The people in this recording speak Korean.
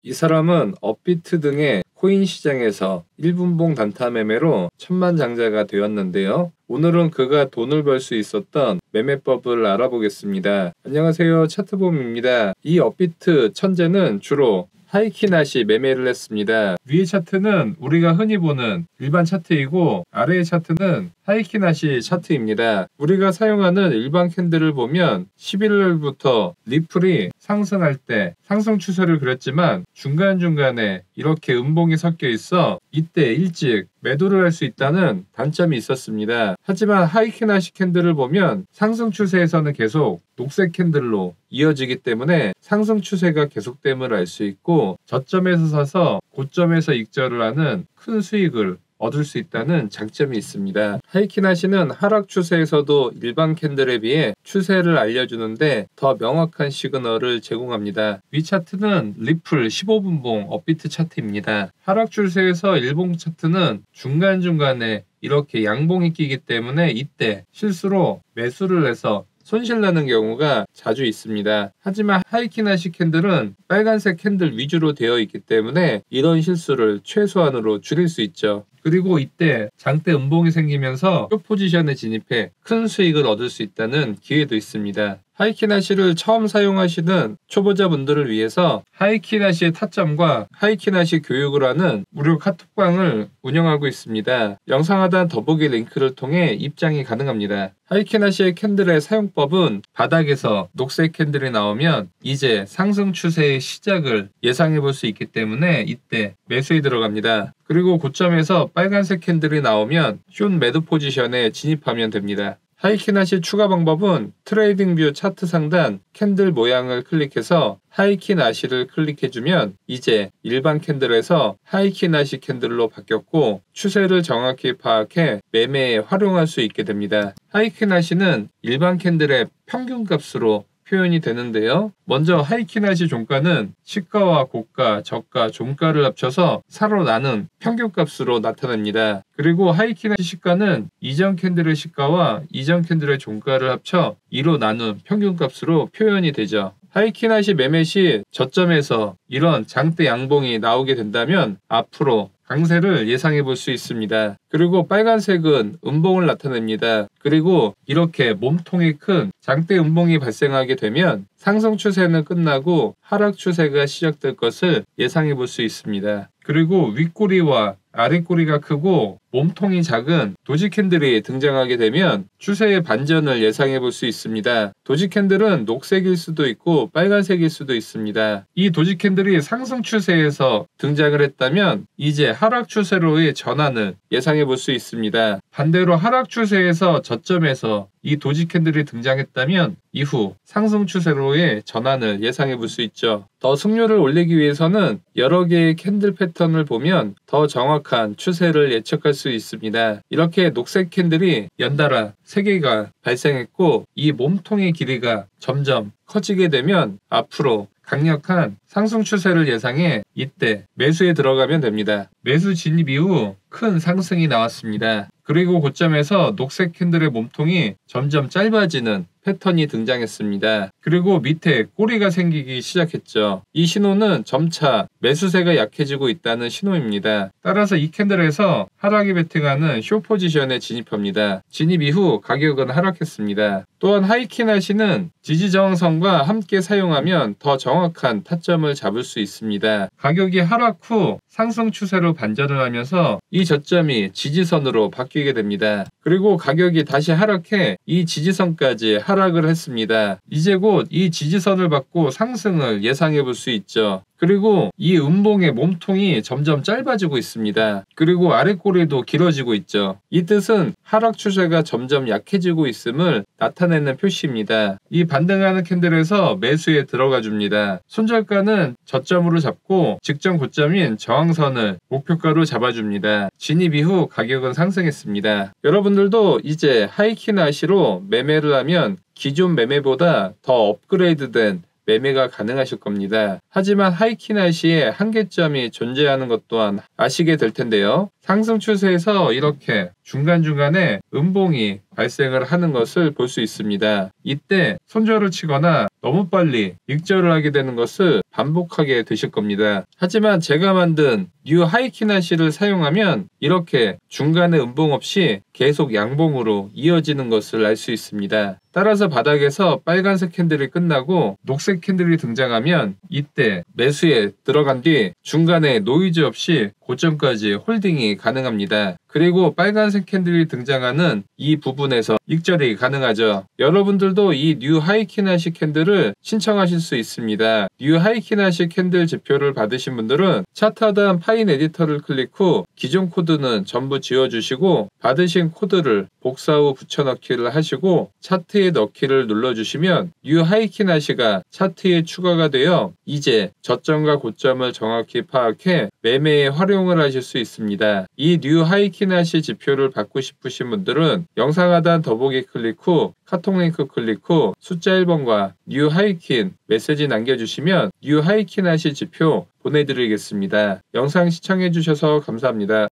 이 사람은 업비트 등의 코인 시장에서 1분봉 단타 매매로 천만장자가 되었는데요. 오늘은 그가 돈을 벌 수 있었던 매매법을 알아보겠습니다. 안녕하세요, 차트봄입니다. 이 업비트 천재는 주로 하이키나시 매매를 했습니다. 위의 차트는 우리가 흔히 보는 일반 차트이고 아래의 차트는 하이키나시 차트입니다. 우리가 사용하는 일반 캔들을 보면 11월부터 리플이 상승할 때 상승 추세를 그렸지만 중간중간에 이렇게 음봉이 섞여 있어 이때 일찍 매도를 할 수 있다는 단점이 있었습니다. 하지만 하이키나시 캔들을 보면 상승 추세에서는 계속 녹색 캔들로 이어지기 때문에 상승 추세가 계속됨을 알 수 있고 저점에서 사서 고점에서 익절을 하는 큰 수익을 얻을 수 있다는 장점이 있습니다. 하이키나시는 하락 추세에서도 일반 캔들에 비해 추세를 알려주는데 더 명확한 시그널을 제공합니다. 위 차트는 리플 15분봉 업비트 차트입니다. 하락 추세에서 일봉 차트는 중간중간에 이렇게 양봉이 끼기 때문에 이때 실수로 매수를 해서 손실나는 경우가 자주 있습니다. 하지만 하이키나시 캔들은 빨간색 캔들 위주로 되어 있기 때문에 이런 실수를 최소한으로 줄일 수 있죠. 그리고 이때 장대 음봉이 생기면서 숏 포지션에 진입해 큰 수익을 얻을 수 있다는 기회도 있습니다. 하이키나시를 처음 사용하시는 초보자분들을 위해서 하이키나시의 타점과 하이키나시 교육을 하는 무료 카톡방을 운영하고 있습니다. 영상 하단 더보기 링크를 통해 입장이 가능합니다. 하이키나시의 캔들의 사용법은 바닥에서 녹색 캔들이 나오면 이제 상승 추세의 시작을 예상해 볼 수 있기 때문에 이때 매수에 들어갑니다. 그리고 고점에서 빨간색 캔들이 나오면 숏 매도 포지션에 진입하면 됩니다. 하이키나시 추가 방법은 트레이딩뷰 차트 상단 캔들 모양을 클릭해서 하이키나시를 클릭해주면 이제 일반 캔들에서 하이키나시 캔들로 바뀌었고 추세를 정확히 파악해 매매에 활용할 수 있게 됩니다. 하이키나시는 일반 캔들의 평균값으로 표현이 되는데요. 먼저 하이키나시 종가는 시가와 고가, 저가, 종가를 합쳐서 사로 나눈 평균값으로 나타납니다. 그리고 하이키나시 시가는 이전 캔들의 시가와 이전 캔들의 종가를 합쳐 2로 나눈 평균값으로 표현이 되죠. 하이키나시 매매 시 저점에서 이런 장대 양봉이 나오게 된다면 앞으로 강세를 예상해 볼 수 있습니다. 그리고 빨간색은 음봉을 나타냅니다. 그리고 이렇게 몸통이 큰 장대 음봉이 발생하게 되면 상승 추세는 끝나고 하락 추세가 시작될 것을 예상해 볼 수 있습니다. 그리고 윗꼬리와 아랫꼬리가 크고 몸통이 작은 도지 캔들이 등장하게 되면 추세의 반전을 예상해 볼 수 있습니다. 도지 캔들은 녹색일 수도 있고 빨간색일 수도 있습니다. 이 도지 캔들이 상승 추세에서 등장을 했다면 이제 하락 추세로의 전환을 예상해 볼 수 있습니다. 반대로 하락 추세에서 저점에서 이 도지 캔들이 등장했다면 이후 상승 추세로의 전환을 예상해 볼 수 있죠. 더 승률을 올리기 위해서는 여러 개의 캔들 패턴을 보면 더 정확한 추세를 예측할 수 있습니다. 이렇게 녹색 캔들이 연달아 3개가 발생했고 이 몸통의 길이가 점점 커지게 되면 앞으로 강력한 상승 추세를 예상해 이때 매수에 들어가면 됩니다. 매수 진입 이후 큰 상승이 나왔습니다. 그리고 고점에서 녹색 캔들의 몸통이 점점 짧아지는 패턴이 등장했습니다. 그리고 밑에 꼬리가 생기기 시작했죠. 이 신호는 점차 매수세가 약해지고 있다는 신호입니다. 따라서 이 캔들에서 하락이 베팅하는 숏 포지션에 진입합니다. 진입 이후 가격은 하락했습니다. 또한 하이키나시는 지지저항선과 함께 사용하면 더 정확한 타점을 잡을 수 있습니다. 가격이 하락 후 상승 추세로 반전을 하면서 이 저점이 지지선으로 바뀌게 됩니다. 그리고 가격이 다시 하락해 이 지지선까지 하락을 했습니다. 이제 곧 이 지지선을 받고 상승을 예상해 볼 수 있죠. 그리고 이 음봉의 몸통이 점점 짧아지고 있습니다. 그리고 아랫꼬리도 길어지고 있죠. 이 뜻은 하락 추세가 점점 약해지고 있음을 나타내는 표시입니다. 이 반등하는 캔들에서 매수에 들어가 줍니다. 손절가는 저점으로 잡고 직전 고점인 저항선을 목표가로 잡아줍니다. 진입 이후 가격은 상승했습니다. 여러분들도 이제 하이키나시로 매매를 하면 기존 매매보다 더 업그레이드된 매매가 가능하실 겁니다. 하지만 하이키나시의 한계점이 존재하는 것 또한 아시게 될 텐데요. 상승 추세에서 이렇게 중간중간에 음봉이 발생을 하는 것을 볼 수 있습니다. 이때 손절을 치거나 너무 빨리 익절을 하게 되는 것을 반복하게 되실 겁니다. 하지만 제가 만든 뉴 하이키나시를 사용하면 이렇게 중간에 음봉 없이 계속 양봉으로 이어지는 것을 알 수 있습니다. 따라서 바닥에서 빨간색 캔들이 끝나고 녹색 캔들이 등장하면 이때 매수에 들어간 뒤 중간에 노이즈 없이 고점까지 홀딩이 가능합니다. 그리고 빨간색 캔들이 등장하는 이 부분에서 익절이 가능하죠. 여러분들도 이 뉴 하이키나시 캔들을 신청하실 수 있습니다. 뉴 하이키나시 캔들 지표를 받으신 분들은 차트 하단 파인 에디터를 클릭 후 기존 코드는 전부 지워주시고 받으신 코드를 복사 후 붙여넣기를 하시고 차트에 넣기를 눌러주시면 뉴 하이키나시가 차트에 추가가 되어 이제 저점과 고점을 정확히 파악해 매매에 활용을 하실 수 있습니다. 이 뉴 하이키나시 지표를 받고 싶으신 분들은 영상 하단 더보기 클릭 후 카톡 링크 클릭 후 숫자 1번과 뉴 하이킨 메시지 남겨주시면 뉴 하이키나시 지표 보내드리겠습니다. 영상 시청해주셔서 감사합니다.